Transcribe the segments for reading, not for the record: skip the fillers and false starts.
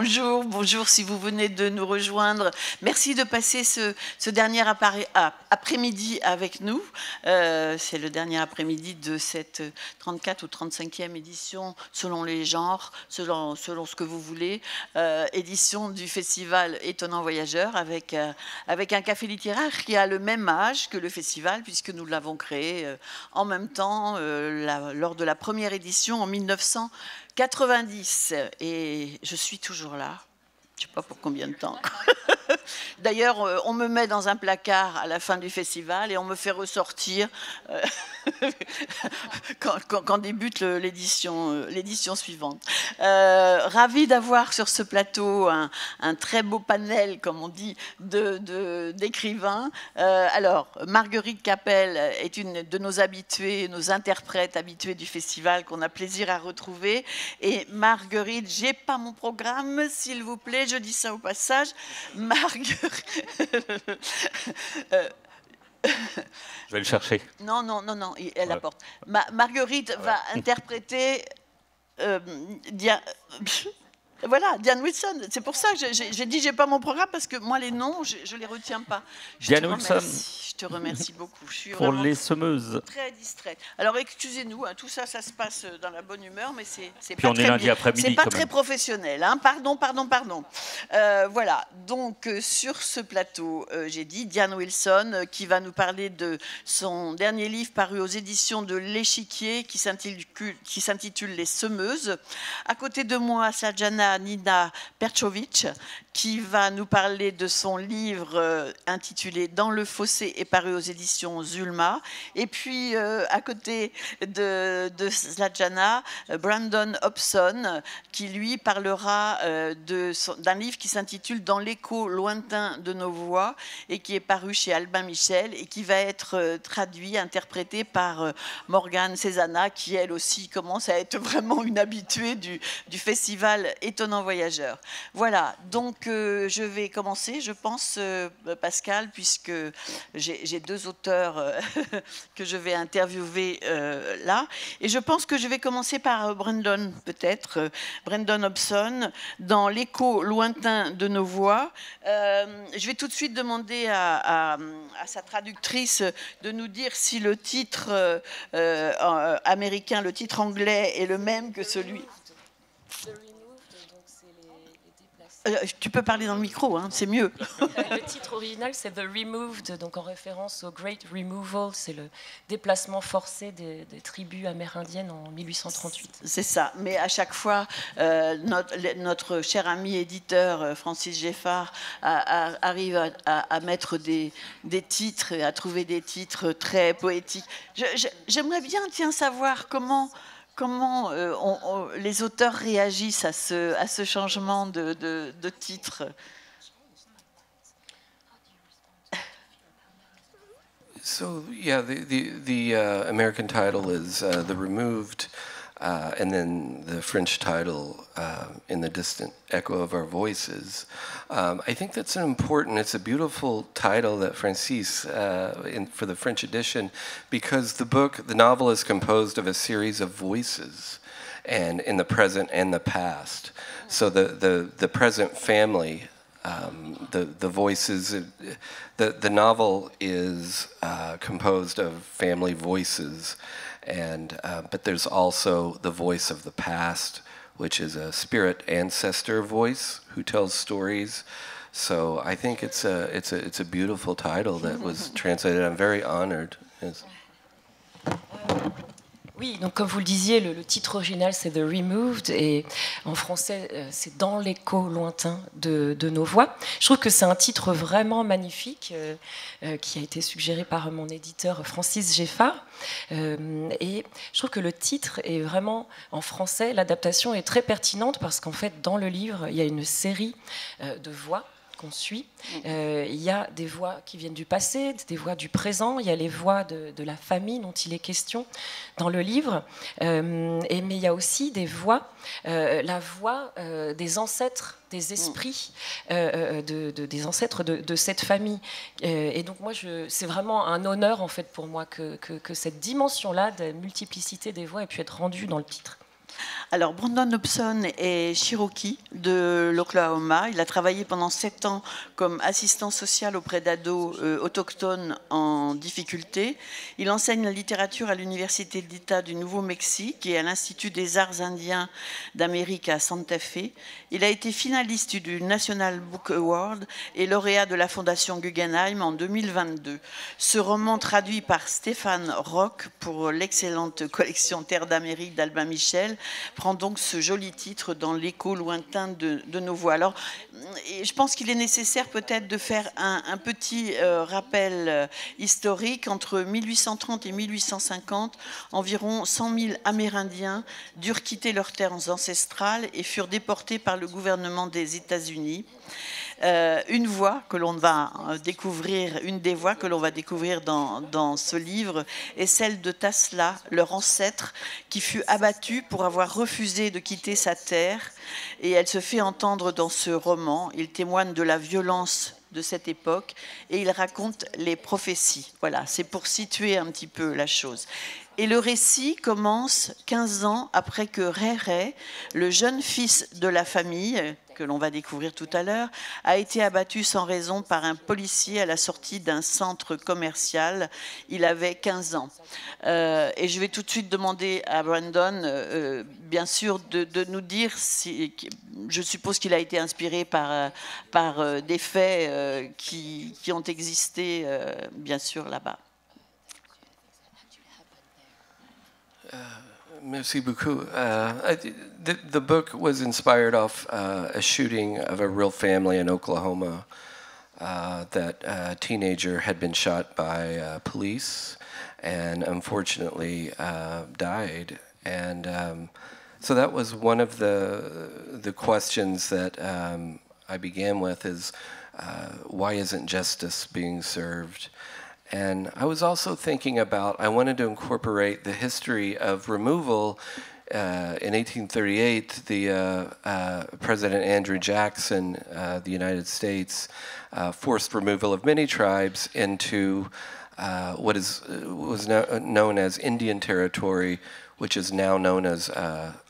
Bonjour, bonjour si vous venez de nous rejoindre. Merci de passer ce dernier après-midi avec nous. C'est le dernier après-midi de cette 34 ou 35e édition, selon les genres, selon ce que vous voulez, édition du festival Étonnant Voyageur, avec un café littéraire qui a le même âge que le festival, puisque nous l'avons créé en même temps, lors de la première édition en 1990. Et je suis toujours là. Je ne sais pas pour combien de temps. D'ailleurs, on me met dans un placard à la fin du festival et on me fait ressortir quand débute l'édition suivante. Ravi d'avoir sur ce plateau un très beau panel, comme on dit, d'écrivains. Alors, Marguerite Capel est une de nos habituées, nos interprètes habitués du festival qu'on a plaisir à retrouver. Et Marguerite, j'ai pas mon programme, s'il vous plaît, je dis ça au passage. Marguerite. Je vais le chercher. Non, elle apporte. Marguerite va interpréter Diane Wilson. C'est pour ça que j'ai dit j'ai pas mon programme, parce que moi les noms je les retiens pas. Diane Wilson. Je te remercie beaucoup. Je suis pour les semeuses. Très distraite. Alors excusez-nous, hein, tout ça se passe dans la bonne humeur, mais c'est Puis pas on est lundi après-midi. C'est pas très professionnel. Hein. Pardon. Voilà. Donc sur ce plateau, j'ai dit Diane Wilson qui va nous parler de son dernier livre paru aux éditions de l'Échiquier qui s'intitule Les Semeuses. À côté de moi, Sajana Nina Perchovic qui va nous parler de son livre intitulé Dans le fossé et paru aux éditions Zulma. Et puis à côté de Sajana, Brandon Hobson qui lui parlera d'un livre qui s'intitule Dans l'écho lointain de nos voix et qui est paru chez Albin Michel et qui va être traduit, interprété par Morgane Cézanna qui elle aussi commence à être vraiment une habituée du festival Étonnant Voyageur. Voilà, donc je vais commencer, je pense, Pascal, puisque j'ai deux auteurs que je vais interviewer là. Et je pense que je vais commencer par Brandon, peut-être. Brandon Hobson, Dans l'écho lointain de nos voix. Je vais tout de suite demander à sa traductrice de nous dire si le titre américain, le titre anglais est le même que celui... Tu peux parler dans le micro, hein, c'est mieux. Le titre original, c'est The Removed, donc en référence au Great Removal, c'est le déplacement forcé des tribus amérindiennes en 1838. C'est ça, mais à chaque fois, notre cher ami éditeur Francis Geffard arrive à mettre des titres, à trouver des titres très poétiques. J'aimerais bien, savoir comment les auteurs réagissent à ce changement de titre. So yeah, the American title is The Removed, and then the French title, In the Distant Echo of Our Voices. I think it's a beautiful title that Francis, for the French edition, because the novel is composed of a series of voices, and in the present and the past. So the present family, the voices, the novel is composed of family voices, and but there's also the voice of the past, which is a spirit ancestor voice who tells stories. So I think it's a beautiful title that was translated. I'm very honored. Yes. Oui, donc comme vous le disiez, le titre original c'est The Removed et en français c'est Dans l'écho lointain de nos voix. Je trouve que c'est un titre vraiment magnifique qui a été suggéré par mon éditeur Francis Geffard. Et je trouve que le titre est vraiment, en français, l'adaptation est très pertinente parce qu'en fait dans le livre il y a une série de voix qu'on suit. Il y a des voix qui viennent du passé, des voix du présent, il y a les voix de la famille dont il est question dans le livre, mais il y a aussi des voix, la voix des ancêtres, des esprits des ancêtres de cette famille. Et donc moi, c'est vraiment un honneur en fait pour moi que cette dimension-là de multiplicité des voix ait pu être rendue dans le titre. Alors, Brandon Hobson est Cherokee de l'Oklahoma. Il a travaillé pendant 7 ans comme assistant social auprès d'ados autochtones en difficulté. Il enseigne la littérature à l'Université d'État du Nouveau-Mexique et à l'Institut des Arts indiens d'Amérique à Santa Fe. Il a été finaliste du National Book Award et lauréat de la Fondation Guggenheim en 2022. Ce roman, traduit par Stéphane Roch pour l'excellente collection Terre d'Amérique d'Albin Michel, prend donc ce joli titre dans l'écho lointain de nos voix. Alors, je pense qu'il est nécessaire peut-être de faire un petit rappel historique. Entre 1830 et 1850, environ 100 000 Amérindiens durent quitter leurs terres ancestrales et furent déportés par le gouvernement des États-Unis. Une voix que l'on va découvrir, une des voix que l'on va découvrir dans ce livre est celle de Tasla, leur ancêtre, qui fut abattu pour avoir refusé de quitter sa terre. Et elle se fait entendre dans ce roman. Il témoigne de la violence de cette époque et il raconte les prophéties. Voilà, c'est pour situer un petit peu la chose. Et le récit commence 15 ans après que Ray Ray, le jeune fils de la famille, que l'on va découvrir tout à l'heure, a été abattu sans raison par un policier à la sortie d'un centre commercial. Il avait 15 ans. Et je vais tout de suite demander à Brandon, bien sûr, de nous dire si... Je suppose qu'il a été inspiré par des faits qui ont existé, bien sûr, là-bas. Merci beaucoup. The book was inspired off a shooting of a real family in Oklahoma. That teenager had been shot by police and unfortunately died. And so that was one of the questions that I began with is why isn't justice being served? And I was also thinking about, I wanted to incorporate the history of removal. In 1838, the President Andrew Jackson, the United States, forced removal of many tribes into what was known as Indian Territory, which is now known as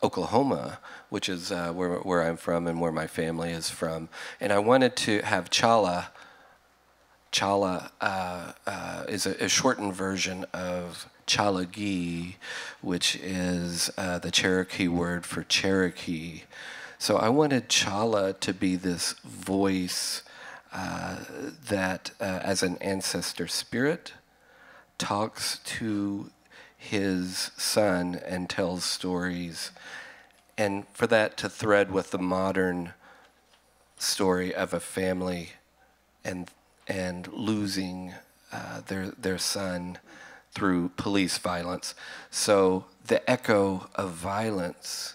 Oklahoma, which is where I'm from and where my family is from. And I wanted to have Chala. Chala is a shortened version of Chalagi, which is the Cherokee word for Cherokee. So I wanted Chala to be this voice that, as an ancestor spirit, talks to his son and tells stories, and for that to thread with the modern story of a family and losing their son through police violence. So the echo of violence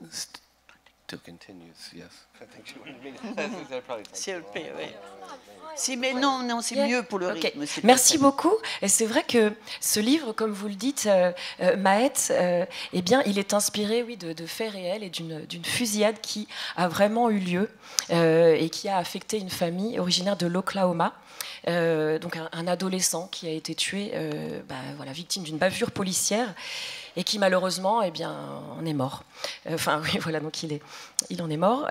still continues, yes. I think she wanted me to... C'est le P, oui. Si, mais non, c'est mieux pour le rythme. Okay. Merci beaucoup. Et c'est vrai que ce livre, comme vous le dites, Maët, eh bien, il est inspiré, oui, de faits réels et d'une fusillade qui a vraiment eu lieu et qui a affecté une famille originaire de l'Oklahoma. Donc un adolescent qui a été tué, voilà, victime d'une bavure policière et qui malheureusement, eh bien, en est mort. Enfin, oui, voilà, donc il en est mort.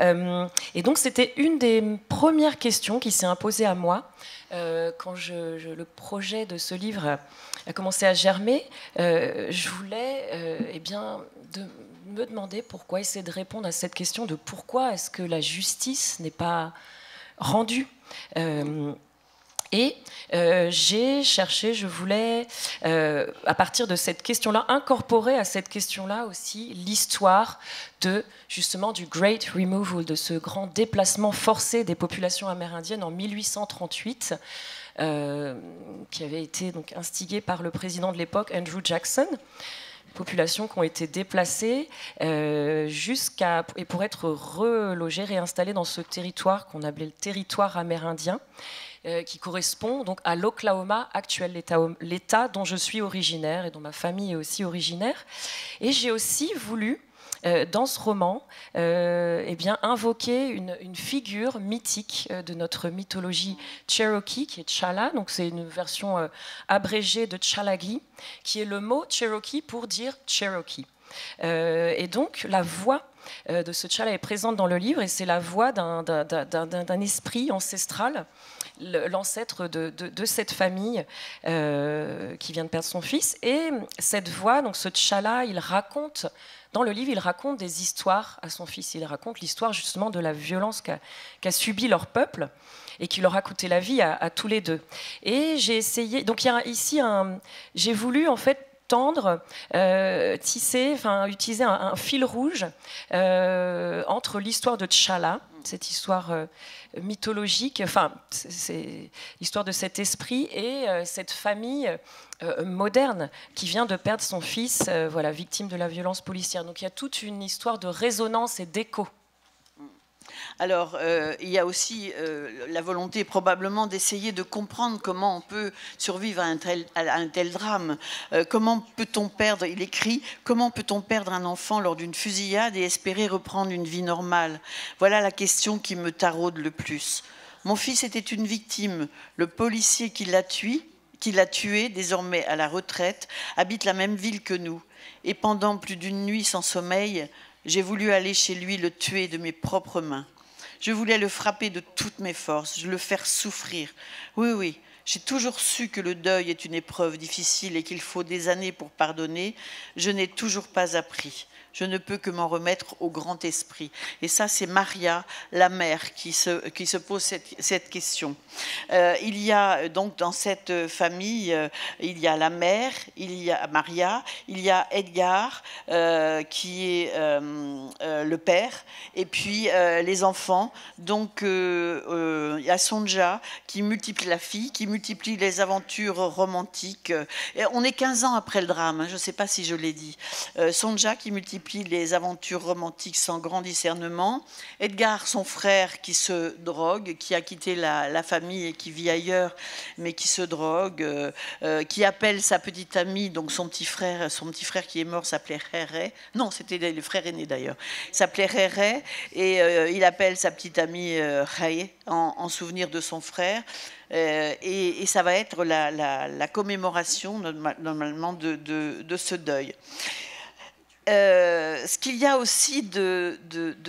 Et donc c'était une des premières questions qui s'est imposée à moi quand le projet de ce livre a commencé à germer. Je voulais, eh bien, me demander pourquoi, essayer de répondre à cette question de pourquoi est-ce que la justice n'est pas rendue. Et j'ai cherché, je voulais, à partir de cette question-là, incorporer à cette question-là aussi l'histoire justement du Great Removal, de ce grand déplacement forcé des populations amérindiennes en 1838, qui avait été donc instigé par le président de l'époque, Andrew Jackson. Populations qui ont été déplacées et pour être relogées, réinstallées dans ce territoire qu'on appelait le territoire amérindien, qui correspond donc à l'Oklahoma actuel, l'État dont je suis originaire et dont ma famille est aussi originaire. Et j'ai aussi voulu, dans ce roman, eh bien, invoquer une figure mythique de notre mythologie Cherokee, qui est Chala. Donc c'est une version abrégée de Chalagi, qui est le mot Cherokee pour dire Cherokee. Et donc, la voix de ce T'Challa est présente dans le livre, et c'est la voix d'un esprit ancestral, l'ancêtre de cette famille qui vient de perdre son fils. Et cette voix, donc ce T'Challa, dans le livre, il raconte des histoires à son fils. Il raconte l'histoire justement de la violence qu'a subi leur peuple et qui leur a coûté la vie à tous les deux. Et j'ai essayé, donc il y a ici j'ai voulu en fait tendre, tisser, utiliser un fil rouge entre l'histoire de T'Challa, cette histoire mythologique, c'est l'histoire de cet esprit, et cette famille moderne qui vient de perdre son fils, victime de la violence policière. Donc il y a toute une histoire de résonance et d'écho. Alors, il y a aussi la volonté probablement d'essayer de comprendre comment on peut survivre à un tel drame. Comment peut-on perdre, il écrit, comment peut-on perdre un enfant lors d'une fusillade et espérer reprendre une vie normale? Voilà la question qui me taraude le plus. Mon fils était une victime. Le policier qui l'a tué, désormais à la retraite, habite la même ville que nous. Et pendant plus d'une nuit sans sommeil, j'ai voulu aller chez lui le tuer de mes propres mains. Je voulais le frapper de toutes mes forces, le faire souffrir. Oui, j'ai toujours su que le deuil est une épreuve difficile et qu'il faut des années pour pardonner. Je n'ai toujours pas appris. Je ne peux que m'en remettre au grand esprit. Et ça, c'est Maria, la mère, qui se pose cette question. Il y a donc dans cette famille, il y a la mère, il y a Maria, il y a Edgar, qui est le père, et puis les enfants. Donc, il y a Sonja, qui multiplie la fille, qui multiplie les aventures romantiques. Et on est 15 ans après le drame, je ne sais pas si je l'ai dit. Sonja, qui multiplie les aventures romantiques sans grand discernement. Edgar, son frère, qui se drogue, qui a quitté la famille et qui vit ailleurs, mais qui se drogue, qui appelle sa petite amie, donc son petit frère qui est mort s'appelait Réré. Non, c'était le frère aîné d'ailleurs. Il s'appelait Réré, et il appelle sa petite amie Ré en souvenir de son frère. Et ça va être la commémoration normalement de ce deuil. Ce qu'il y a aussi de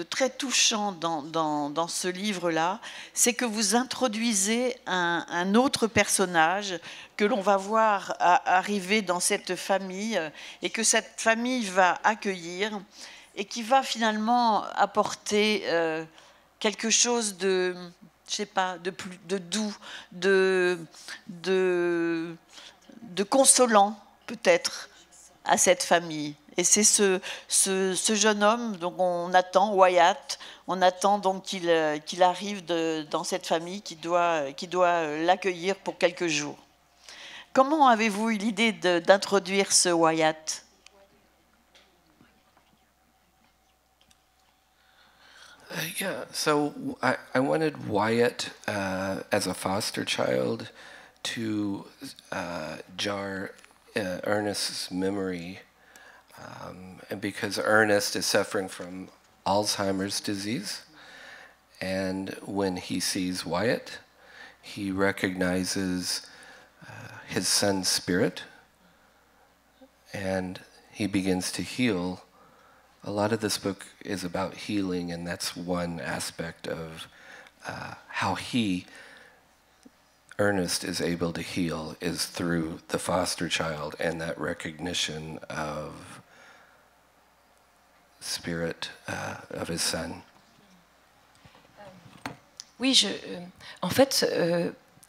très touchant dans ce livre-là, c'est que vous introduisez un autre personnage que l'on va voir arriver dans cette famille et que cette famille va accueillir et qui va finalement apporter quelque chose de, je sais pas, de doux, de consolant peut-être à cette famille. Et c'est ce jeune homme, donc on attend, Wyatt, on attend donc qu'il arrive dans cette famille qui doit l'accueillir pour quelques jours. Comment avez-vous eu l'idée d'introduire ce Wyatt? Yeah, so I wanted Wyatt as a foster child to jar Ernest's memory. And because Ernest is suffering from Alzheimer's disease, and when he sees Wyatt, he recognizes his son's spirit, and he begins to heal. A lot of this book is about healing, and that's one aspect of how Ernest is able to heal, is through the foster child and that recognition of spirit of his son. Oui, en fait,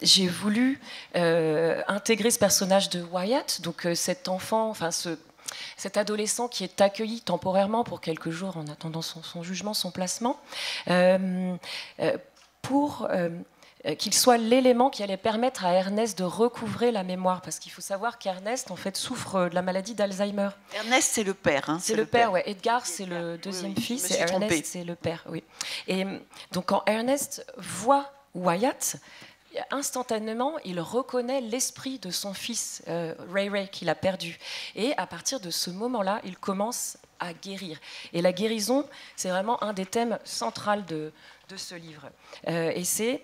j'ai voulu intégrer ce personnage de Wyatt, donc cet enfant, cet adolescent qui est accueilli temporairement pour quelques jours en attendant son jugement, son placement, pour qu'il soit l'élément qui allait permettre à Ernest de recouvrer la mémoire, parce qu'il faut savoir qu'Ernest en fait souffre de la maladie d'Alzheimer. Ernest, c'est le père. Hein, c'est le père, ouais. Edgar, c'est le deuxième fils, et Ernest, c'est le père, oui. Et donc quand Ernest voit Wyatt, instantanément, il reconnaît l'esprit de son fils, Ray, qu'il a perdu. Et à partir de ce moment-là, il commence à guérir. Et la guérison, c'est vraiment un des thèmes centraux de ce livre. Et c'est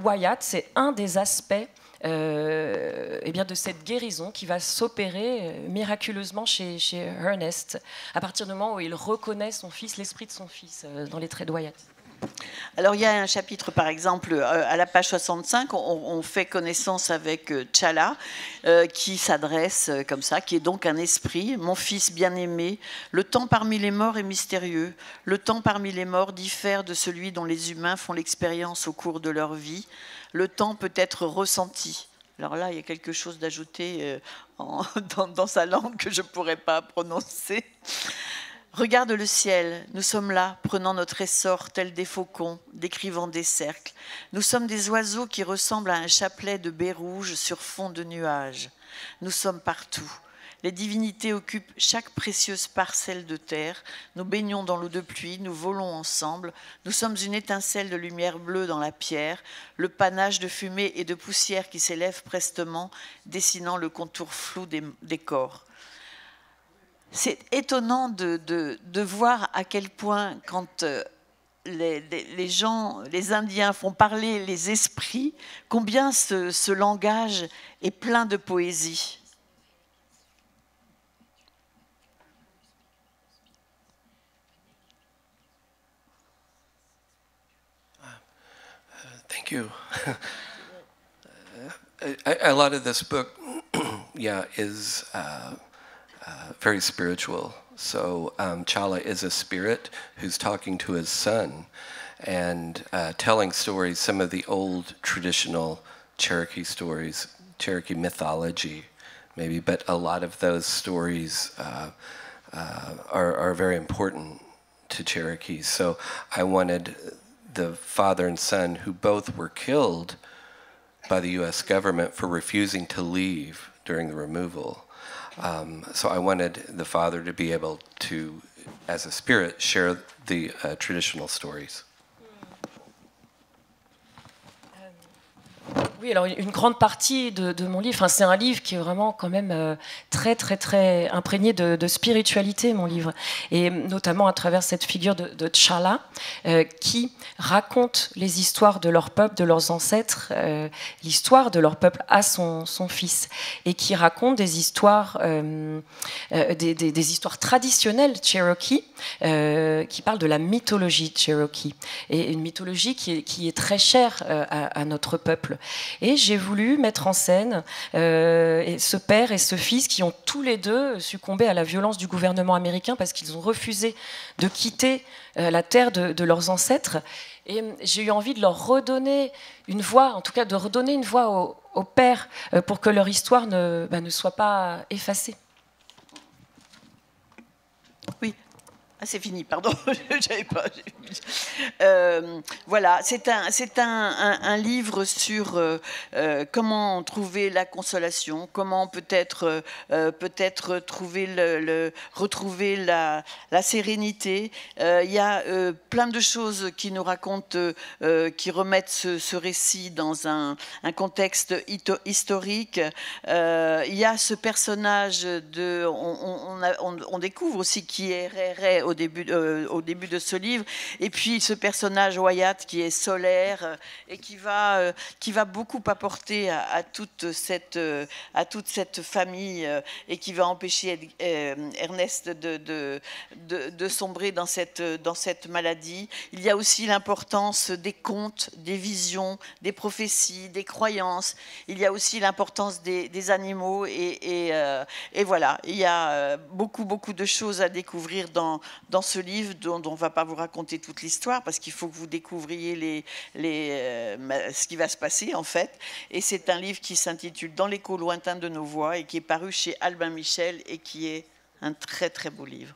Wyatt, c'est un des aspects eh bien de cette guérison qui va s'opérer miraculeusement chez Ernest, à partir du moment où il reconnaît son fils, l'esprit de son fils, dans les traits de Wyatt. Alors il y a un chapitre par exemple à la page 65, on fait connaissance avec T'Challa qui s'adresse comme ça, qui est donc un esprit, mon fils bien-aimé, le temps parmi les morts est mystérieux, le temps parmi les morts diffère de celui dont les humains font l'expérience au cours de leur vie, le temps peut être ressenti. Alors là il y a quelque chose d'ajouté dans sa langue que je ne pourrais pas prononcer. Regarde le ciel, nous sommes là, prenant notre essor tel des faucons, décrivant des cercles. Nous sommes des oiseaux qui ressemblent à un chapelet de baies rouges sur fond de nuages. Nous sommes partout. Les divinités occupent chaque précieuse parcelle de terre. Nous baignons dans l'eau de pluie, nous volons ensemble. Nous sommes une étincelle de lumière bleue dans la pierre, le panache de fumée et de poussière qui s'élève prestement, dessinant le contour flou des corps. C'est étonnant de voir à quel point, quand les gens, les Indiens font parler les esprits, combien ce langage est plein de poésie. Thank you. A lot of this book, yeah, is very spiritual. So T'Challa is a spirit who's talking to his son and telling stories, some of the old traditional Cherokee stories, Cherokee mythology maybe, but a lot of those stories are very important to Cherokees. So I wanted the father and son who both were killed by the US government for refusing to leave during the removal. So I wanted the father to be able to, as a spirit, share the traditional stories. Oui, alors une grande partie de mon livre, c'est un livre qui est vraiment quand même très, très, très imprégné de spiritualité, mon livre. Et notamment à travers cette figure de T'Challa, qui raconte les histoires de leur peuple, de leurs ancêtres, l'histoire de leur peuple à son fils. Et qui raconte des histoires, des histoires traditionnelles Cherokee, qui parlent de la mythologie Cherokee. Et une mythologie qui est très chère à notre peuple. Et j'ai voulu mettre en scène ce père et ce fils qui ont tous les deux succombé à la violence du gouvernement américain parce qu'ils ont refusé de quitter la terre de leurs ancêtres. Et j'ai eu envie de leur redonner une voix, en tout cas de redonner une voix aux pères pour que leur histoire ne soit pas effacée. Oui. Ah, c'est fini, pardon, j'avais pas. Voilà, c'est un livre sur comment trouver la consolation, comment peut-être retrouver la sérénité. Il y a plein de choses qui nous racontent, qui remettent ce récit dans un contexte historique. Il y a ce personnage on découvre aussi qui est Ray au début de ce livre, et puis ce personnage Wyatt qui est solaire et qui va beaucoup apporter à toute cette famille et qui va empêcher Ernest de sombrer dans cette maladie. Il y a aussi l'importance des contes, des visions, des prophéties, des croyances. Il y a aussi l'importance des animaux et voilà, il y a beaucoup de choses à découvrir dans ce livre dont on ne va pas vous raconter toute l'histoire parce qu'il faut que vous découvriez ce qui va se passer en fait. Et c'est un livre qui s'intitule Dans l'écho lointain de nos voix et qui est paru chez Albin Michel et qui est un très très beau livre.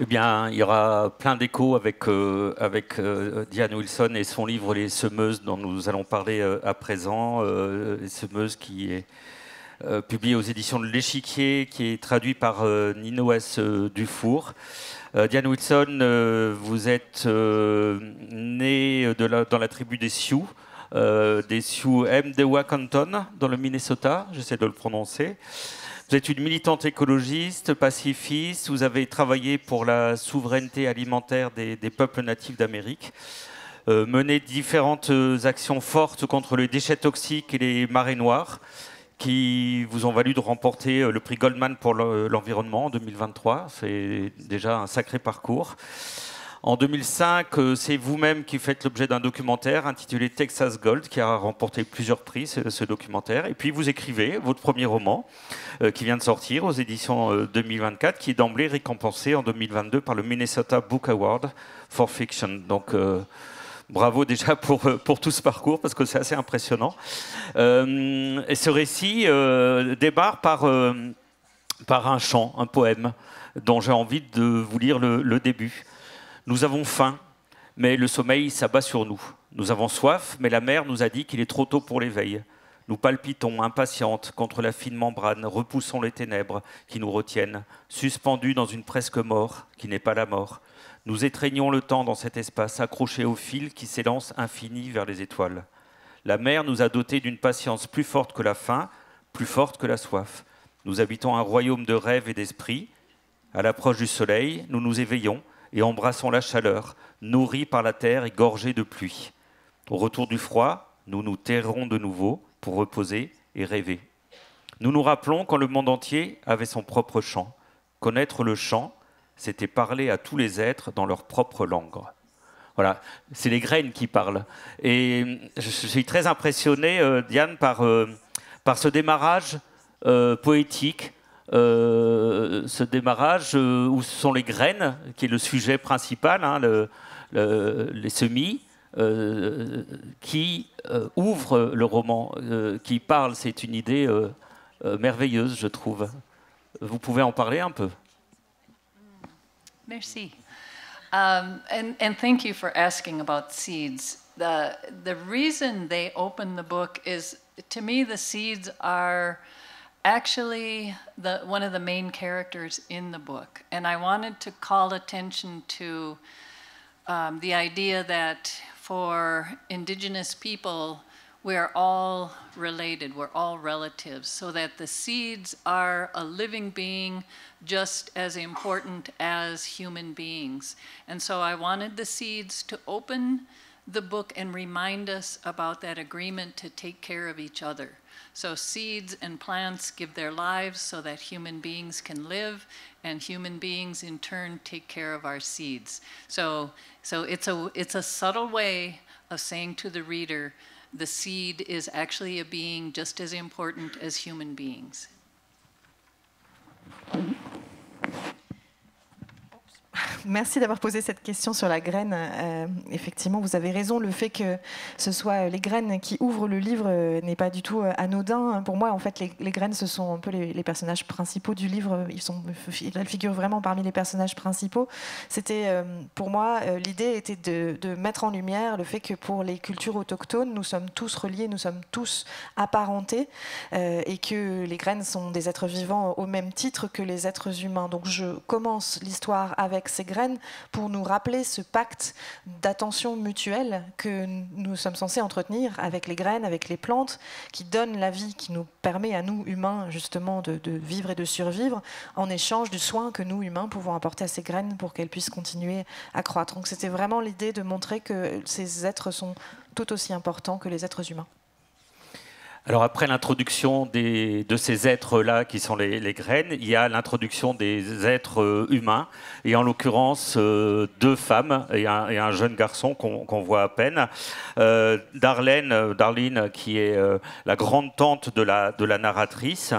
Eh bien, il y aura plein d'échos avec Diane Wilson et son livre Les Semeuses dont nous allons parler à présent. Les Semeuses qui est publié aux éditions de l'Échiquier, qui est traduit par Nino S. Dufour. Diane Wilson, vous êtes née dans la tribu des Sioux Mdewa Canton, dans le Minnesota, j'essaie de le prononcer. Vous êtes une militante écologiste, pacifiste, vous avez travaillé pour la souveraineté alimentaire des peuples natifs d'Amérique, mené différentes actions fortes contre les déchets toxiques et les marées noires, qui vous ont valu de remporter le prix Goldman pour l'environnement en 2023. C'est déjà un sacré parcours. En 2005, c'est vous-même qui faites l'objet d'un documentaire intitulé Texas Gold, qui a remporté plusieurs prix, ce documentaire. Et puis vous écrivez votre premier roman, qui vient de sortir aux éditions 2024, qui est d'emblée récompensé en 2022 par le Minnesota Book Award for Fiction. Donc bravo déjà pour tout ce parcours, parce que c'est assez impressionnant. Et ce récit démarre par un chant, un poème, dont j'ai envie de vous lire le début. Nous avons faim, mais le sommeil s'abat sur nous. Nous avons soif, mais la mer nous a dit qu'il est trop tôt pour l'éveil. Nous palpitons, impatientes, contre la fine membrane, repoussons les ténèbres qui nous retiennent, suspendus dans une presque mort qui n'est pas la mort. Nous étreignons le temps dans cet espace, accrochés au fil qui s'élance infini vers les étoiles. La mer nous a dotés d'une patience plus forte que la faim, plus forte que la soif. Nous habitons un royaume de rêve et d'esprit. À l'approche du soleil, nous nous éveillons et embrassons la chaleur, nourris par la terre et gorgés de pluie. Au retour du froid, nous nous tairons de nouveau pour reposer et rêver. Nous nous rappelons quand le monde entier avait son propre chant. Connaître le chant, c'était parler à tous les êtres dans leur propre langue. Voilà, c'est les graines qui parlent. Et je suis très impressionné, Diane, par ce démarrage poétique, ce démarrage où ce sont les graines, qui est le sujet principal, hein, les semis, qui ouvrent le roman, qui parle. C'est une idée merveilleuse, je trouve. Vous pouvez en parler un peu? Merci. And thank you for asking about seeds. The reason they open the book is, to me, the seeds are actually one of the main characters in the book. And I wanted to call attention to the idea that for Indigenous people, we're all related, we're all relatives, so that the seeds are a living being just as important as human beings. And so I wanted the seeds to open the book and remind us about that agreement to take care of each other. So seeds and plants give their lives so that human beings can live, and human beings in turn take care of our seeds. So it's a subtle way of saying to the reader, the seed is actually a being just as important as human beings. Merci d'avoir posé cette question sur la graine. Effectivement, vous avez raison. Le fait que ce soit les graines qui ouvrent le livre n'est pas du tout anodin. Pour moi, en fait, les graines, ce sont un peu les personnages principaux du livre. Elles figurent vraiment parmi les personnages principaux. C'était, pour moi, l'idée était de mettre en lumière le fait que pour les cultures autochtones, nous sommes tous reliés, nous sommes tous apparentés, et que les graines sont des êtres vivants au même titre que les êtres humains. Donc, je commence l'histoire avec ces graines pour nous rappeler ce pacte d'attention mutuelle que nous sommes censés entretenir avec les graines, avec les plantes, qui donnent la vie, qui nous permet à nous, humains, justement, de vivre et de survivre en échange du soin que nous, humains, pouvons apporter à ces graines pour qu'elles puissent continuer à croître. Donc c'était vraiment l'idée de montrer que ces êtres sont tout aussi importants que les êtres humains. Alors après l'introduction de ces êtres-là qui sont les graines, il y a l'introduction des êtres humains, et en l'occurrence deux femmes et un jeune garçon qu'on voit à peine. Darlene, qui est la grande tante de la narratrice,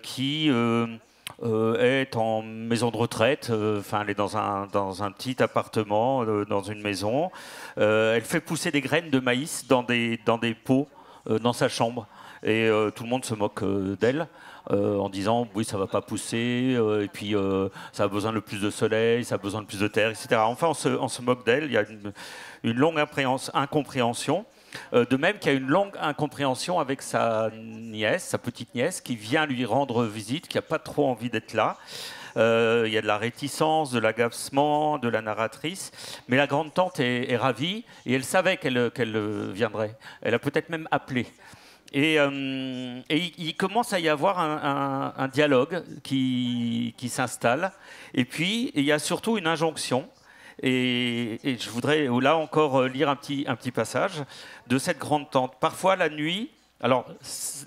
qui est en maison de retraite, elle est dans un petit appartement, dans une maison. Elle fait pousser des graines de maïs dans des pots, dans sa chambre, et tout le monde se moque d'elle en disant oui, ça va pas pousser, et puis ça a besoin de plus de soleil, ça a besoin de plus de terre, etc. Enfin, on se moque d'elle. Il y a une longue incompréhension, de même qu'il y a une longue incompréhension avec sa petite nièce, qui vient lui rendre visite, qui n'a pas trop envie d'être là. Il y a de la réticence, de l'agacement de la narratrice, mais la grande-tante est ravie, et elle savait qu'elle viendrait. Elle a peut-être même appelé. il commence à y avoir un dialogue qui s'installe. Et puis, il y a surtout une injonction. Et je voudrais là encore lire un petit passage de cette grande tante. Parfois la nuit, alors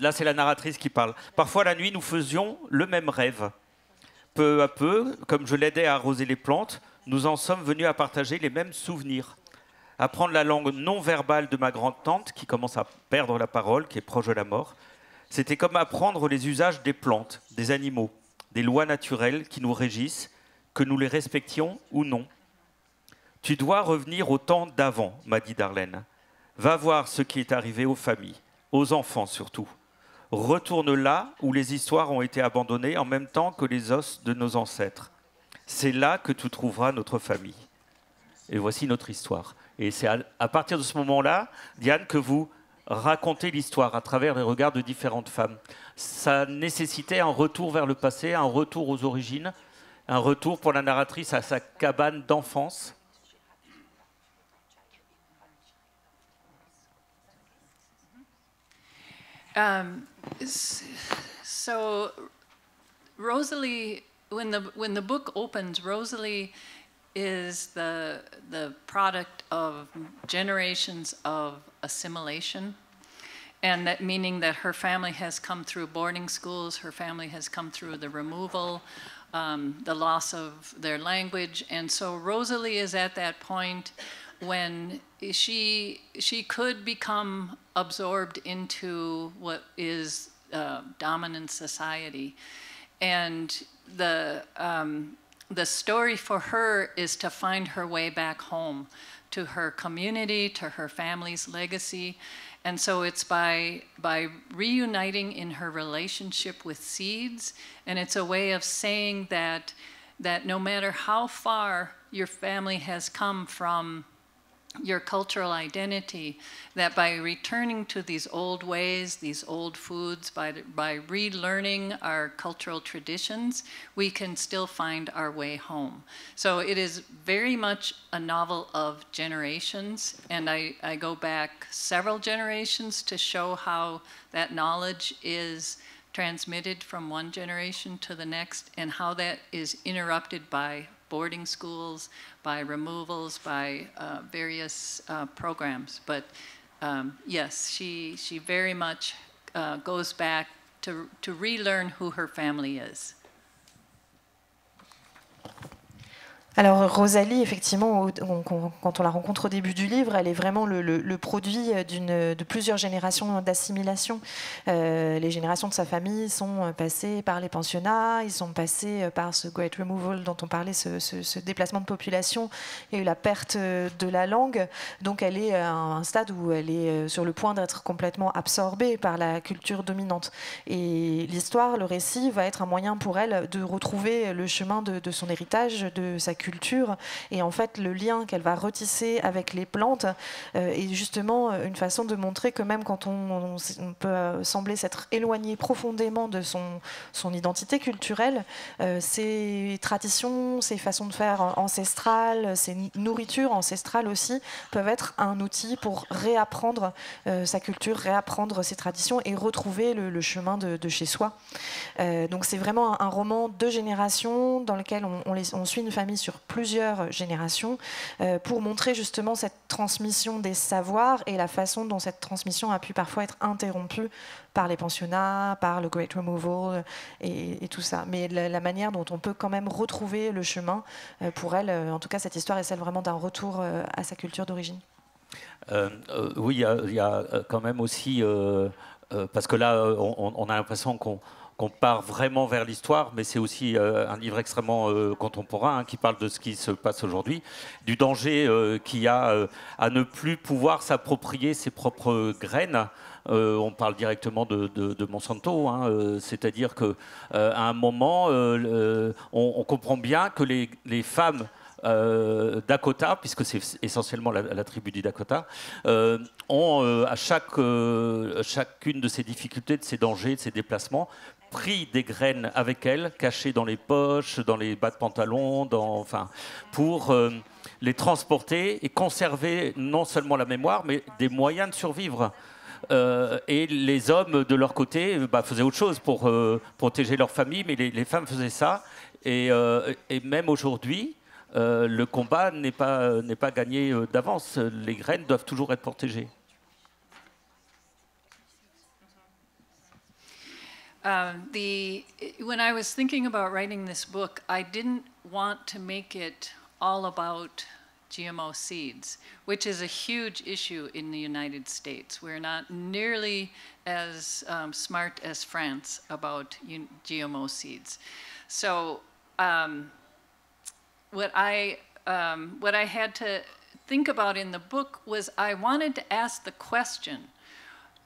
là c'est la narratrice qui parle, parfois la nuit nous faisions le même rêve. Peu à peu, comme je l'aidais à arroser les plantes, nous en sommes venus à partager les mêmes souvenirs. Apprendre la langue non verbale de ma grande tante, qui commence à perdre la parole, qui est proche de la mort, c'était comme apprendre les usages des plantes, des animaux, des lois naturelles qui nous régissent, que nous les respections ou non. Tu dois revenir au temps d'avant, m'a dit Darlene. Va voir ce qui est arrivé aux familles, aux enfants surtout. Retourne là où les histoires ont été abandonnées en même temps que les os de nos ancêtres. C'est là que tu trouveras notre famille. Et voici notre histoire. Et c'est à partir de ce moment-là, Diane, que vous racontez l'histoire à travers les regards de différentes femmes. Ça nécessitait un retour vers le passé, un retour aux origines, un retour pour la narratrice à sa cabane d'enfance. So Rosalie, when the book opens, Rosalie is the product of generations of assimilation, and that meaning that her family has come through boarding schools, her family has come through the removal, the loss of their language, and so Rosalie is at that point when she could become absorbed into what is dominant society, and the story for her is to find her way back home to her community, to her family's legacy. And so it's by reuniting in her relationship with seeds, and it's a way of saying that no matter how far your family has come from your cultural identity, that by returning to these old ways, these old foods, by relearning our cultural traditions, we can still find our way home. So it is very much a novel of generations, and I go back several generations to show how that knowledge is transmitted from one generation to the next, and how that is interrupted by boarding schools, by removals, by various programs. But yes, she very much goes back to relearn who her family is. Alors Rosalie, effectivement, quand on la rencontre au début du livre, elle est vraiment le produit de plusieurs générations d'assimilation. Les générations de sa famille sont passées par les pensionnats, ils sont passés par ce Great Removal dont on parlait, ce déplacement de population. Il y a eu la perte de la langue, donc elle est à un stade où elle est sur le point d'être complètement absorbée par la culture dominante. Et l'histoire, le récit, va être un moyen pour elle de retrouver le chemin de son héritage, de sa culture, et en fait le lien qu'elle va retisser avec les plantes est justement une façon de montrer que même quand on peut sembler s'être éloigné profondément de son identité culturelle, ses traditions, ses façons de faire ancestrales, ses nourritures ancestrales aussi peuvent être un outil pour réapprendre sa culture, réapprendre ses traditions et retrouver le chemin de chez soi. Donc c'est vraiment un roman de génération dans lequel on suit une famille sur plusieurs générations pour montrer justement cette transmission des savoirs et la façon dont cette transmission a pu parfois être interrompue par les pensionnats, par le Great Removal et tout ça. Mais la manière dont on peut quand même retrouver le chemin, pour elle, en tout cas cette histoire est celle vraiment d'un retour à sa culture d'origine. Oui, il y a quand même aussi, parce que là on a l'impression qu'on part vraiment vers l'histoire, mais c'est aussi un livre extrêmement contemporain qui parle de ce qui se passe aujourd'hui, du danger qu'il y a à ne plus pouvoir s'approprier ses propres graines. On parle directement de Monsanto, c'est-à-dire qu'à un moment, on comprend bien que les femmes Dakota, puisque c'est essentiellement la tribu du Dakota, ont à chacune de ces difficultés, de ces dangers, de ces déplacements, pris des graines avec elles, cachées dans les poches, dans les bas de pantalon, pour les transporter et conserver non seulement la mémoire, mais des moyens de survivre. Et les hommes, de leur côté, faisaient autre chose pour protéger leur famille, mais les femmes faisaient ça. Et même aujourd'hui, le combat n'est pas gagné d'avance. Les graines doivent toujours être protégées. When I was thinking about writing this book, I didn't want to make it all about GMO seeds, which is a huge issue in the United States. We're not nearly as smart as France about GMO seeds. So what I had to think about in the book was I wanted to ask the question,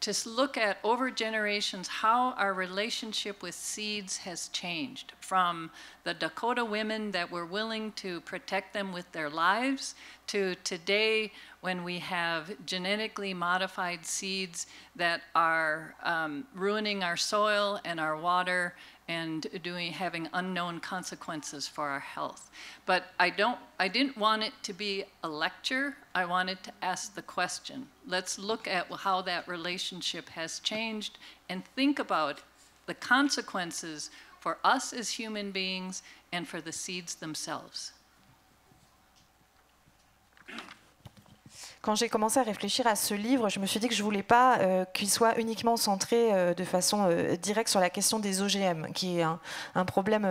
to look at over generations how our relationship with seeds has changed, from the Dakota women that were willing to protect them with their lives to today when we have genetically modified seeds that are ruining our soil and our water and having unknown consequences for our health. But I didn't want it to be a lecture. I wanted to ask the question. Let's look at how that relationship has changed and think about the consequences for us as human beings and for the seeds themselves. Quand j'ai commencé à réfléchir à ce livre, je me suis dit que je ne voulais pas qu'il soit uniquement centré de façon directe sur la question des OGM, qui est un problème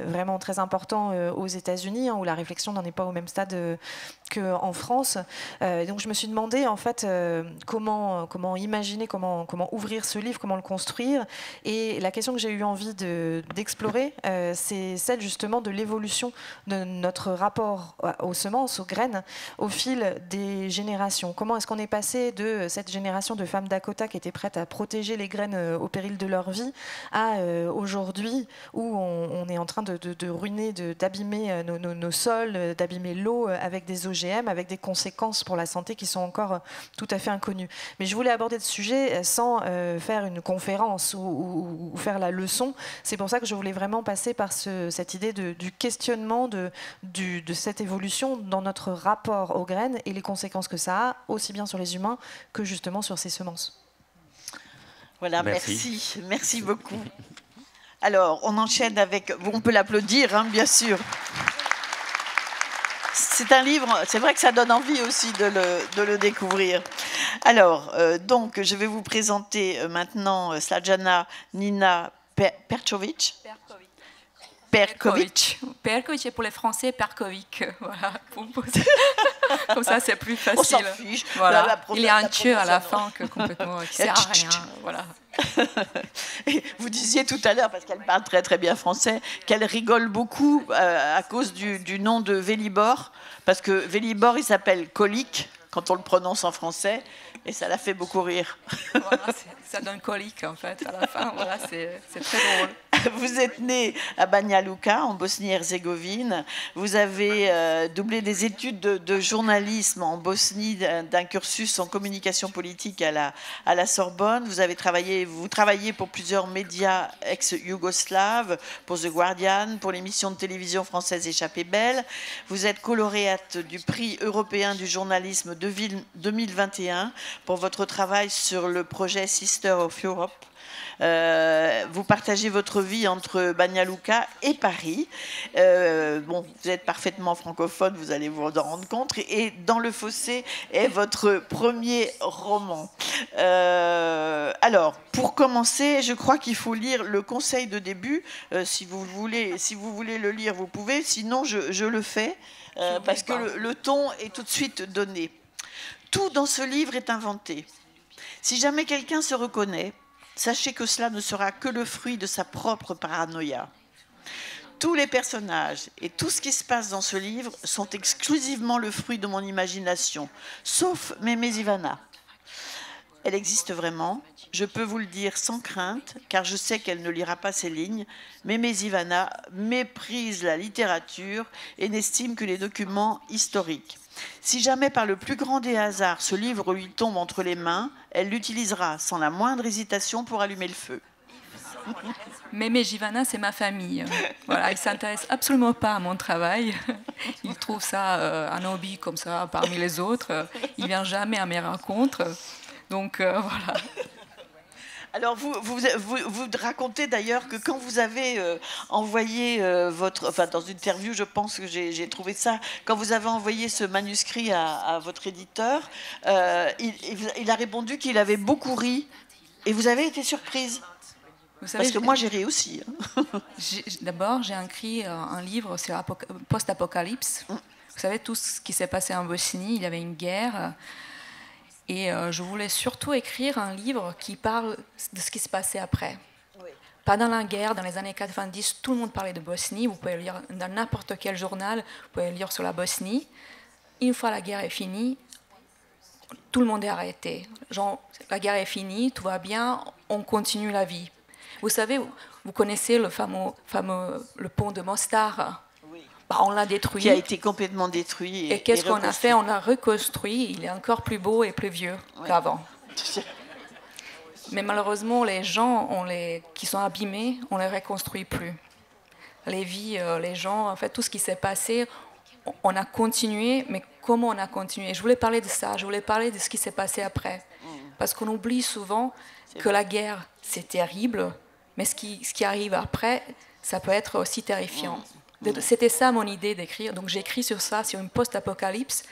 vraiment très important aux États-Unis, où la réflexion n'en est pas au même stade qu'en France. Donc je me suis demandé en fait comment imaginer, comment ouvrir ce livre, comment le construire. Et la question que j'ai eu envie d'explorer, c'est celle justement de l'évolution de notre rapport aux semences, aux graines, au fil des générations. Comment est-ce qu'on est passé de cette génération de femmes Dakota qui étaient prêtes à protéger les graines au péril de leur vie à aujourd'hui où on est en train de ruiner, d'abîmer nos sols, d'abîmer l'eau avec des OGM, avec des conséquences pour la santé qui sont encore tout à fait inconnues. Mais je voulais aborder ce sujet sans faire une conférence ou faire la leçon. C'est pour ça que je voulais vraiment passer par cette idée du questionnement de cette évolution dans notre rapport aux graines et les conséquences que ça a, aussi bien sur les humains que justement sur ces semences. Voilà, merci beaucoup. Alors, on enchaîne avec... On peut l'applaudir, hein, bien sûr. C'est un livre, c'est vrai que ça donne envie aussi de le découvrir. Alors, donc, je vais vous présenter maintenant Snježana Nina Perković. Perković. Perković et pour les Français, Perković. Voilà. Comme ça, c'est plus facile. On s'en fiche. Voilà. Il y a un tcheu à la fin qui sert à rien. Voilà. Vous disiez tout à l'heure, parce qu'elle parle très très bien français, qu'elle rigole beaucoup à cause du nom de Vélibor, parce que Vélibor, il s'appelle colique quand on le prononce en français, et ça la fait beaucoup rire. Voilà, ça donne colique en fait à la fin. Voilà, c'est très drôle. Vous êtes né à Banja Luka, en Bosnie-Herzégovine. Vous avez doublé des études de journalisme en Bosnie, d'un cursus en communication politique à la Sorbonne. Vous travaillez pour plusieurs médias ex-yougoslaves, pour The Guardian, pour l'émission de télévision française Échappée belle. Vous êtes co-lauréate du prix européen du journalisme 2021 pour votre travail sur le projet Sister of Europe. Vous partagez votre vie entre Banja Luka et Paris. Bon, vous êtes parfaitement francophone, vous allez vous en rendre compte. Et Dans le fossé est votre premier roman. Alors, pour commencer, je crois qu'il faut lire le conseil de début. Si vous voulez le lire, vous pouvez. Sinon, je le fais parce que le ton est tout de suite donné. Tout dans ce livre est inventé. Si jamais quelqu'un se reconnaît, sachez que cela ne sera que le fruit de sa propre paranoïa. Tous les personnages et tout ce qui se passe dans ce livre sont exclusivement le fruit de mon imagination, sauf Mémé Ivana. Elle existe vraiment, je peux vous le dire sans crainte, car je sais qu'elle ne lira pas ces lignes. Mémé Ivana méprise la littérature et n'estime que les documents historiques. Si jamais par le plus grand des hasards ce livre lui tombe entre les mains, elle l'utilisera sans la moindre hésitation pour allumer le feu. Mémé Ivana, c'est ma famille. Voilà, il ne s'intéresse absolument pas à mon travail. Il trouve ça un hobby comme ça parmi les autres. Il ne vient jamais à mes rencontres. Donc voilà. Alors, vous racontez d'ailleurs que quand vous avez envoyé dans une interview, je pense que j'ai trouvé ça, quand vous avez envoyé ce manuscrit à votre éditeur, il a répondu qu'il avait beaucoup ri, et vous avez été surprise. Vous savez, parce que moi, j'ai ri aussi. D'abord, j'ai écrit un livre sur post-apocalypse. Vous savez, tout ce qui s'est passé en Bosnie, il y avait une guerre. Et je voulais surtout écrire un livre qui parle de ce qui se passait après. Oui. Pendant la guerre, dans les années 90, tout le monde parlait de Bosnie. Vous pouvez lire dans n'importe quel journal, vous pouvez lire sur la Bosnie. Une fois la guerre est finie, tout le monde est arrêté. Genre, la guerre est finie, tout va bien, on continue la vie. Vous savez, vous connaissez le fameux le pont de Mostar. On l'a détruit. Qui a été complètement détruit. Et qu'est-ce qu'on a fait? On l'a reconstruit. Il est encore plus beau et plus vieux qu'avant. Mais malheureusement, les gens qui sont abîmés, on ne les reconstruit plus. Les vies, les gens, en fait, tout ce qui s'est passé, on a continué, mais comment on a continué? Je voulais parler de ça, je voulais parler de ce qui s'est passé après. Parce qu'on oublie souvent que la guerre, c'est terrible, mais ce qui arrive après, ça peut être aussi terrifiant. C'était ça mon idée d'écrire. Donc j'écris sur ça, sur une post-apocalypse,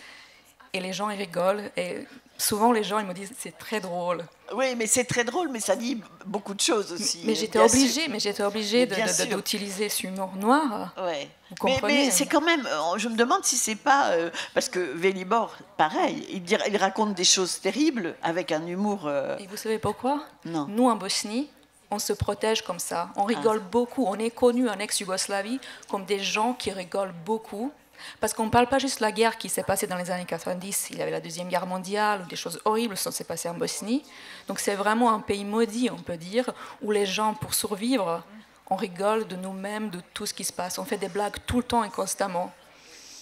et les gens ils rigolent. Et souvent les gens ils me disent c'est très drôle. Oui, mais c'est très drôle, mais ça dit beaucoup de choses aussi. Mais j'étais obligée d'utiliser ce humour noir. Ouais. Vous comprenez? Mais c'est quand même. Je me demande si c'est pas parce que Velibor, pareil, il raconte des choses terribles avec un humour. Et vous savez pourquoi? Non. Nous en Bosnie, on se protège comme ça. On rigole beaucoup. On est connus en ex-Yougoslavie comme des gens qui rigolent beaucoup. Parce qu'on ne parle pas juste de la guerre qui s'est passée dans les années 90. Il y avait la Deuxième Guerre mondiale, ou des choses horribles qui s'est passées en Bosnie. Donc c'est vraiment un pays maudit, on peut dire, où les gens, pour survivre, on rigole de nous-mêmes, de tout ce qui se passe. On fait des blagues tout le temps et constamment.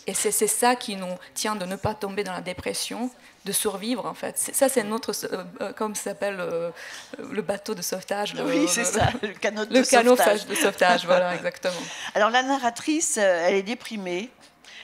Et c'est ça qui nous tient de ne pas tomber dans la dépression, de survivre en fait. Ça c'est notre, comme ça s'appelle, le bateau de sauvetage. Oui, c'est ça, le canot de sauvetage, voilà, exactement. Alors la narratrice, elle est déprimée,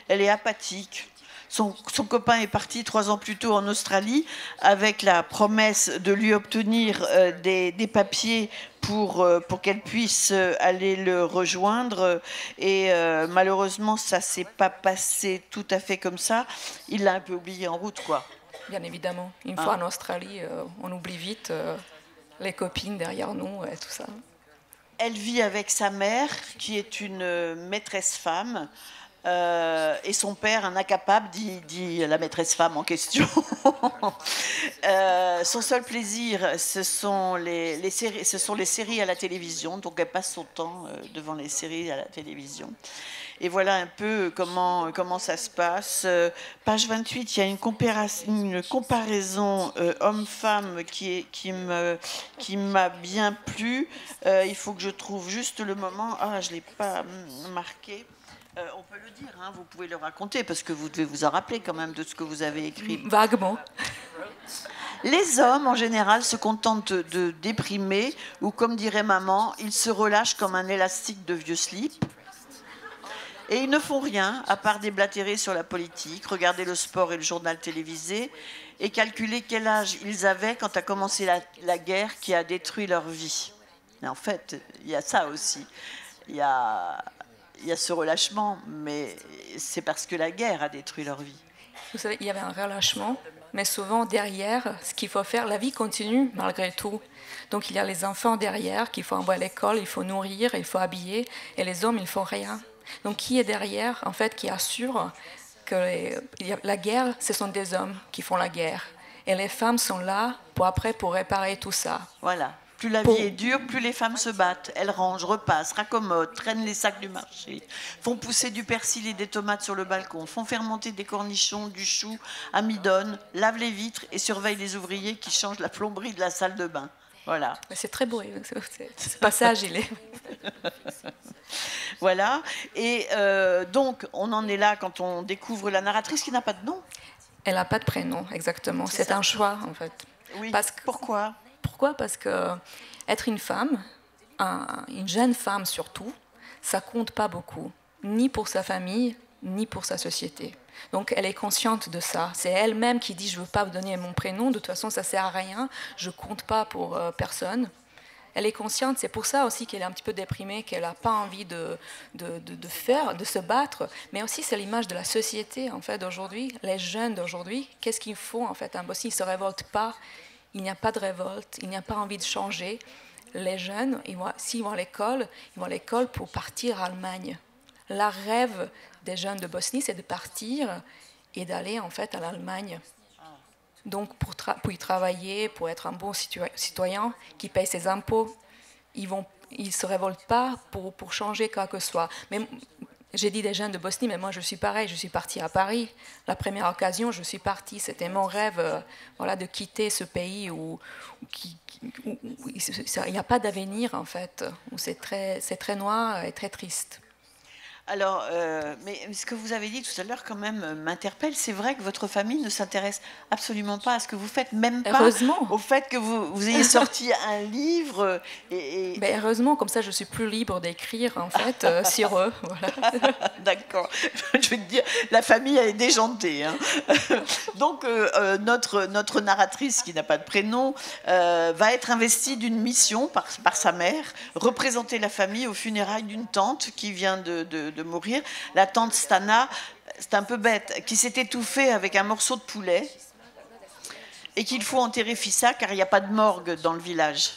elle est apathique. Son copain est parti 3 ans plus tôt en Australie avec la promesse de lui obtenir des papiers pour qu'elle puisse aller le rejoindre. Et malheureusement, ça ne s'est pas passé tout à fait comme ça. Il l'a un peu oublié en route, quoi. Bien évidemment. Une fois en Australie, on oublie vite les copines derrière nous et tout ça. Elle vit avec sa mère, qui est une maîtresse femme. Et son père, un incapable, dit la maîtresse femme en question. Son seul plaisir, ce sont les séries à la télévision. Donc elle passe son temps devant les séries à la télévision. Et voilà un peu comment ça se passe. Page 28, il y a une comparaison homme-femme qui m'a bien plu. Il faut que je trouve juste le moment. Ah, je ne l'ai pas marqué. On peut le dire, hein, vous pouvez le raconter, parce que vous devez vous en rappeler quand même de ce que vous avez écrit. Vaguement. Les hommes, en général, se contentent de déprimer, ou comme dirait maman, ils se relâchent comme un élastique de vieux slip. Et ils ne font rien, à part déblatérer sur la politique, regarder le sport et le journal télévisé, et calculer quel âge ils avaient quand a commencé la guerre qui a détruit leur vie. Et en fait, il y a ça aussi. Il y a ce relâchement, mais c'est parce que la guerre a détruit leur vie. Vous savez, il y avait un relâchement, mais souvent derrière, ce qu'il faut faire, la vie continue malgré tout. Donc il y a les enfants derrière qu'il faut envoyer à l'école, il faut nourrir, il faut habiller, et les hommes, ils ne font rien. Donc qui est derrière, en fait, qui assure que la guerre, ce sont des hommes qui font la guerre. Et les femmes sont là pour réparer tout ça. Voilà. Plus la vie est dure, plus les femmes se battent. Elles rangent, repassent, raccommodent, traînent les sacs du marché, font pousser du persil et des tomates sur le balcon, font fermenter des cornichons, du chou, amidonnent, lavent les vitres et surveillent les ouvriers qui changent la plomberie de la salle de bain. Voilà. C'est très beau, ce passage, il est... Voilà. Et donc, on en est là quand on découvre la narratrice qui n'a pas de nom. Elle n'a pas de prénom, exactement. C'est un choix, en fait. Oui. Pourquoi ? Pourquoi ? Parce que être une femme, une jeune femme surtout, ça compte pas beaucoup, ni pour sa famille, ni pour sa société. Donc elle est consciente de ça. C'est elle-même qui dit « je ne veux pas vous donner mon prénom, de toute façon ça ne sert à rien, je ne compte pas pour personne ». Elle est consciente, c'est pour ça aussi qu'elle est un petit peu déprimée, qu'elle n'a pas envie de se battre, mais aussi c'est l'image de la société en fait d'aujourd'hui, les jeunes d'aujourd'hui. Qu'est-ce qu'il faut en fait en Bosnie? Ils ne se révoltent pas, il n'y a pas de révolte, il n'y a pas envie de changer. Les jeunes, s'ils vont à l'école, ils vont à l'école pour partir à Allemagne. Le rêve des jeunes de Bosnie, c'est de partir et d'aller en fait à l'Allemagne. Donc pour y travailler, pour être un bon citoyen qui paye ses impôts, ils ne se révoltent pas pour changer quoi que ce soit. Mais j'ai dit des jeunes de Bosnie, mais moi je suis pareil, je suis partie à Paris. La première occasion, je suis partie, c'était mon rêve de quitter ce pays où il n'y a pas d'avenir en fait, où c'est très noir et très triste. Alors, mais ce que vous avez dit tout à l'heure quand même m'interpelle. C'est vrai que votre famille ne s'intéresse absolument pas à ce que vous faites, même pas au fait que vous ayez sorti un livre. Ben heureusement, comme ça je suis plus libre d'écrire en fait sur eux. Voilà. D'accord. Je vais te dire, la famille elle est déjantée. Hein. Donc notre narratrice, qui n'a pas de prénom, va être investie d'une mission par sa mère, représenter la famille aux funérailles d'une tante qui vient de mourir, la tante Stana, c'est un peu bête, qui s'est étouffée avec un morceau de poulet et qu'il faut enterrer Fissa car il n'y a pas de morgue dans le village.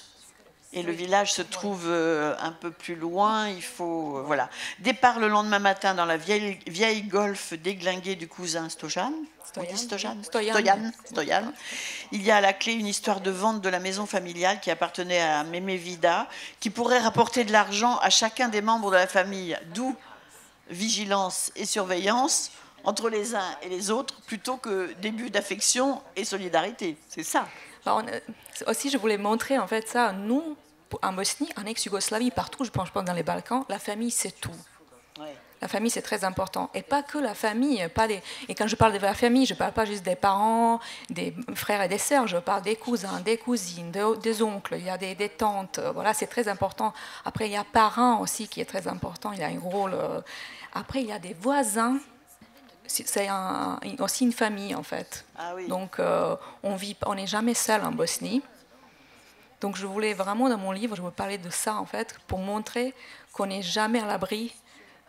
Et le village se trouve un peu plus loin, il faut... voilà. Départ le lendemain matin dans la vieille Golf déglinguée du cousin Stojan. Stoyan. Il y a à la clé une histoire de vente de la maison familiale qui appartenait à Mémé Vida, qui pourrait rapporter de l'argent à chacun des membres de la famille, d'où vigilance et surveillance entre les uns et les autres, plutôt que début d'affection et solidarité. C'est ça. Alors, aussi, je voulais montrer en fait ça. Nous, en Bosnie, en ex-Yougoslavie, partout, je pense dans les Balkans, la famille, c'est tout. Ouais. La famille, c'est très important. Et pas que la famille. Et quand je parle de la famille, je ne parle pas juste des parents, des frères et des sœurs, je parle des cousins, des cousines, des oncles, il y a des tantes. Voilà, c'est très important. Après, il y a parents aussi qui est très important. Il y a un rôle. Après, il y a des voisins. C'est aussi une famille, en fait. Ah oui. Donc, on n'est jamais seul en Bosnie. Donc, je voulais vraiment, dans mon livre, je veux parler de ça, en fait, pour montrer qu'on n'est jamais à l'abri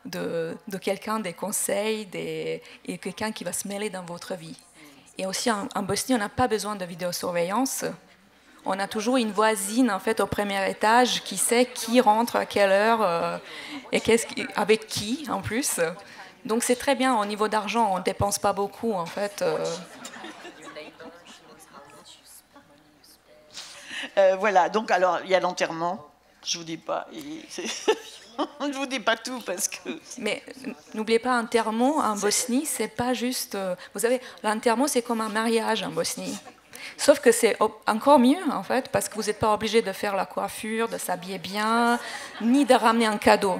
de quelqu'un, des conseils, et quelqu'un qui va se mêler dans votre vie. Et aussi, en Bosnie, on n'a pas besoin de vidéosurveillance. On a toujours une voisine, en fait, au premier étage qui sait qui rentre à quelle heure et avec qui, en plus. Donc, c'est très bien. Au niveau d'argent, on ne dépense pas beaucoup, en fait. Voilà. Donc, alors, il y a l'enterrement. Je vous dis pas... Je ne vous dis pas tout parce que... Mais n'oubliez pas, enterrement en Bosnie, c'est pas juste... Vous savez, l'enterrement, c'est comme un mariage en Bosnie. Sauf que c'est encore mieux, en fait, parce que vous n'êtes pas obligé de faire la coiffure, de s'habiller bien, ni de ramener un cadeau.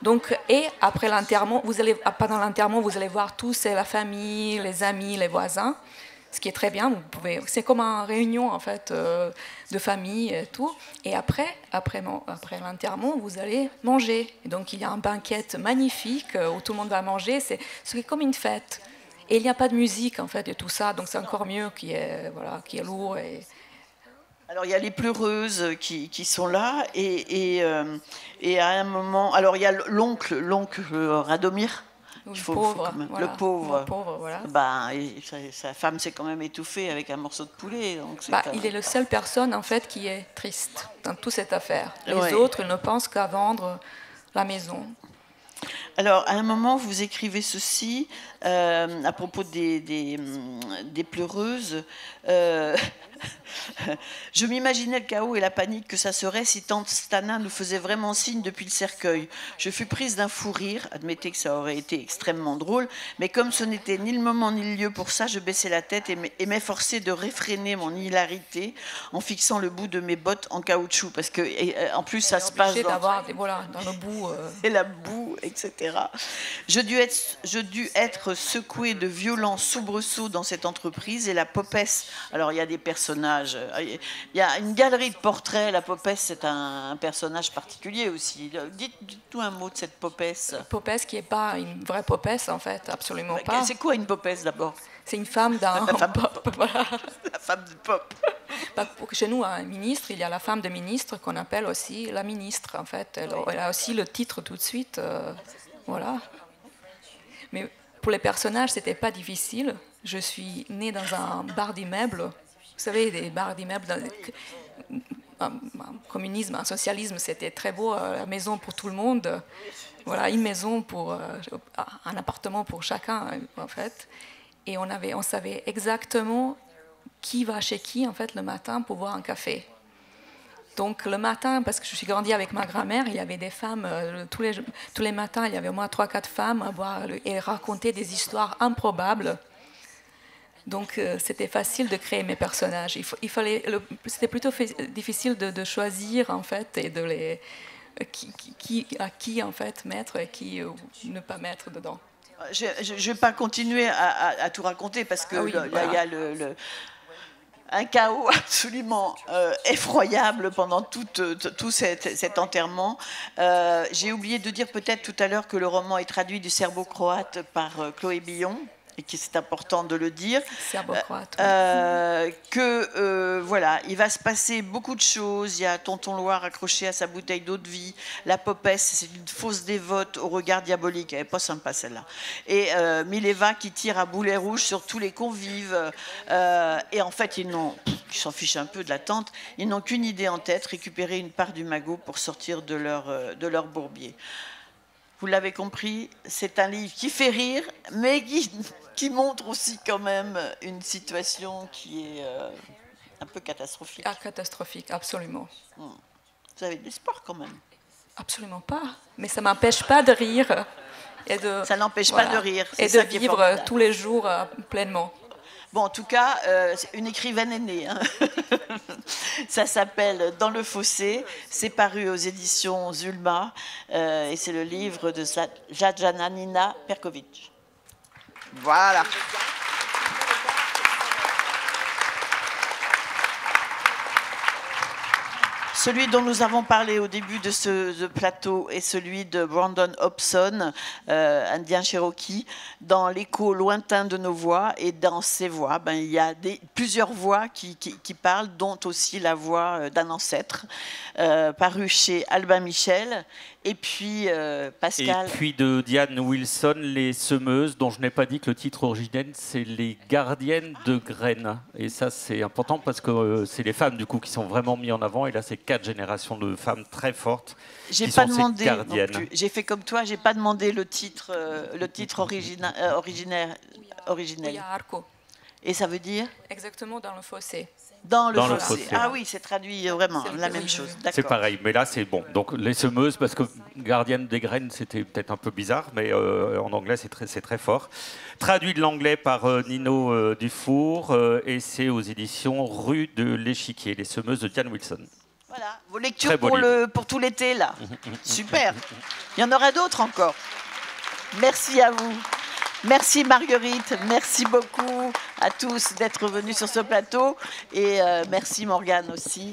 Donc, et après l'enterrement, pendant l'enterrement, vous allez voir tous, la famille, les amis, les voisins. Ce qui est très bien, c'est comme une réunion en fait de famille et tout. Et après l'enterrement, vous allez manger. Et donc il y a un banquet magnifique où tout le monde va manger. C'est comme une fête. Et il n'y a pas de musique en fait et tout ça, donc c'est encore mieux qui est lourd. Alors il y a les pleureuses qui sont là et à un moment, alors il y a l'oncle Radomir. Le pauvre, voilà. Bah, sa femme s'est quand même étouffée avec un morceau de poulet. Donc il est la seule personne en fait qui est triste dans toute cette affaire. Les autres, ils ne pensent qu'à vendre la maison. Alors, à un moment, vous écrivez ceci à propos des pleureuses. Je m'imaginais le chaos et la panique que ça serait si tante Stana nous faisait vraiment signe depuis le cercueil. Je fus prise d'un fou rire, admettez que ça aurait été extrêmement drôle, mais comme ce n'était ni le moment ni le lieu pour ça, je baissai la tête et m'efforçai de réfréner mon hilarité en fixant le bout de mes bottes en caoutchouc, parce que en plus ça se passe dans le bout et la boue, etc. Je dus être secoué de violents soubresauts dans cette entreprise et la popesse. Alors il y a des personnages personnages. Il y a une galerie de portraits. La Popesse, c'est un personnage particulier aussi. Dites-nous un mot de cette Popesse. Popesse qui n'est pas une vraie Popesse, en fait, absolument pas. C'est quoi une Popesse, d'abord? C'est une femme d'un pop. Voilà. La femme du pop. Chez nous, un ministre, il y a la femme de ministre qu'on appelle aussi la ministre, en fait. Elle a aussi le titre tout de suite. Voilà. Mais pour les personnages, c'était pas difficile. Je suis née dans un bar d'immeubles. Vous savez, des bars d'immeubles, un communisme, un socialisme, c'était très beau, la maison pour tout le monde. Voilà, une maison pour un appartement pour chacun, en fait. Et on savait exactement qui va chez qui, en fait, le matin pour boire un café. Donc le matin, parce que je suis grandie avec ma grand-mère, il y avait des femmes, tous les matins, il y avait au moins 3-4 femmes à boire et raconter des histoires improbables. Donc c'était facile de créer mes personnages. C'était plutôt difficile de choisir, en fait, et de les à qui en fait mettre et qui ne pas mettre dedans. Je ne vais pas continuer à tout raconter parce que il y a un chaos absolument effroyable pendant tout cet enterrement. J'ai oublié de dire peut-être tout à l'heure que le roman est traduit du serbo-croate par Chloé Billon, et que c'est important de le dire, voilà, il va se passer beaucoup de choses. Il y a Tonton Loire accroché à sa bouteille d'eau de vie, la Popesse, c'est une fausse dévote au regard diabolique, elle n'est pas sympa celle-là, et Mileva qui tire à boulet rouge sur tous les convives, et en fait ils s'en fichent un peu de la tante, ils n'ont qu'une idée en tête, récupérer une part du magot pour sortir de leur bourbier. Vous l'avez compris, c'est un livre qui fait rire, mais qui montre aussi quand même une situation qui est un peu catastrophique. Ah, catastrophique, absolument. Vous avez de l'espoir quand même. Absolument pas, mais ça ne m'empêche pas de rire. Ça n'empêche pas de rire. Et de vivre tous les jours pleinement. Bon, en tout cas, une écrivaine est née. Hein. Ça s'appelle Dans le fossé. C'est paru aux éditions Zulma. Et c'est le livre de Janina Perkovic. Voilà. Celui dont nous avons parlé au début de ce plateau est celui de Brandon Hobson, indien Cherokee, dans l'écho lointain de nos voix. Et dans ces voix, il y a plusieurs voix qui parlent, dont aussi la voix d'un ancêtre, paru chez Albin Michel. Et puis Pascal. Et puis de Diane Wilson, Les Semeuses, dont je n'ai pas dit que le titre originel, c'est Les Gardiennes de Graines. Et ça, c'est important parce que c'est les femmes, du coup, qui sont vraiment mises en avant. Et là, c'est 4 générations de femmes très fortes. J'ai pas demandé non plus. J'ai fait comme toi, j'ai pas demandé le titre originel. Et ça veut dire? Exactement, dans le fossé. Dans le fossé. Ah oui, c'est traduit vraiment la même chose. C'est pareil, mais là c'est bon. Donc Les Semeuses, parce que Gardienne des Graines, c'était peut-être un peu bizarre, mais en anglais c'est très fort. Traduit de l'anglais par Nino Dufour, et c'est aux éditions Rue de l'Échiquier, Les Semeuses de Diane Wilson. Voilà, vos lectures pour tout l'été là. Super. Il y en aura d'autres encore. Merci à vous. Merci Marguerite, merci beaucoup à tous d'être venus sur ce plateau et merci Morgane aussi.